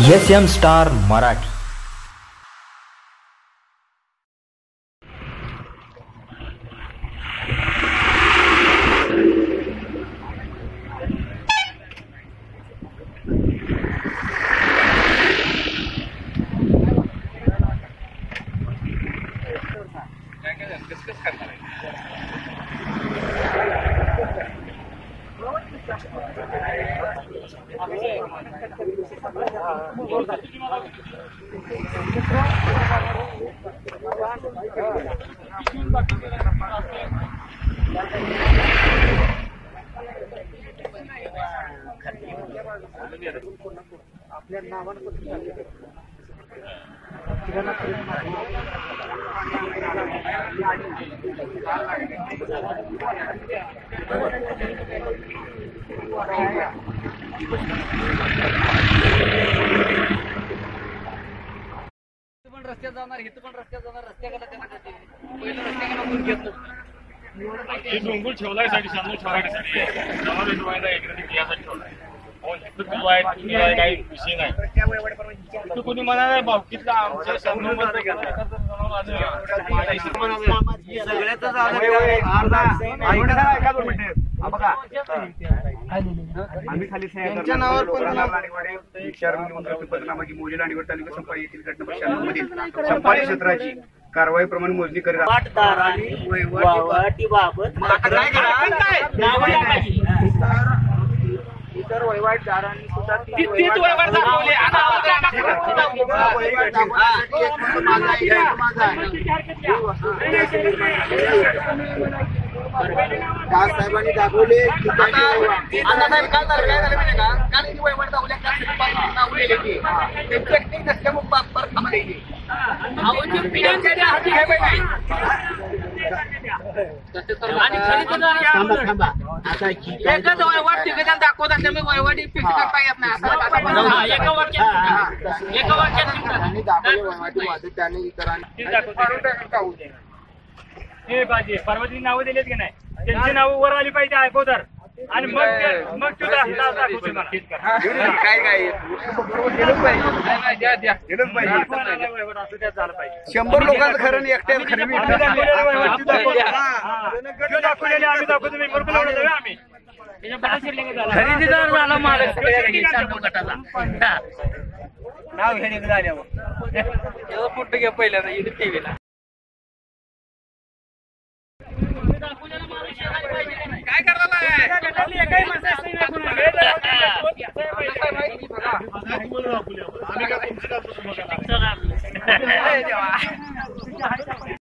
SM star Marathi. आपल्या नावानं पण रस्त्यात जाणार, इथं पण रस्त्यात जाणार, रस्त्याकडे त्यांना पहिलं रस्त्याकडे आपण घेतो डोंगर ठेवलाय साठी शांत ठेवण्यासाठी यासाठी ठेवलाय काही विषय नाही तू कोणी म्हणाला भावकीतला आमच्या आम्ही खाली त्यांच्या नावावर मोजेला आणि तालुका संपाई येथील घटना मधील संपादी क्षेत्राची कारवाईप्रमाणे मोजणी करीत इतर वहिवाटदारांनी सुद्धा साहेबांनी दाखवले अण्णासाहेब काय झालं माहिती का कारण की वहिवाट दाखवल्या दाखवतात त्यामुळे वहिवाटी फिक्स करता येत नाही त्याने इतरांनी हे पाहिजे पर्वती नावं दिलेत की नाही त्यांची नावं वर आली पाहिजे अगोदर आणि मग शंभर लोकांचं खरं नाही एकट्या दाखवलेले आम्ही दाखवतो आम्ही खरेदीदार झाला माल नाव घेणे झाल्यावर पुढे घ्या पहिल्यांदा टीव्हीला काय करणार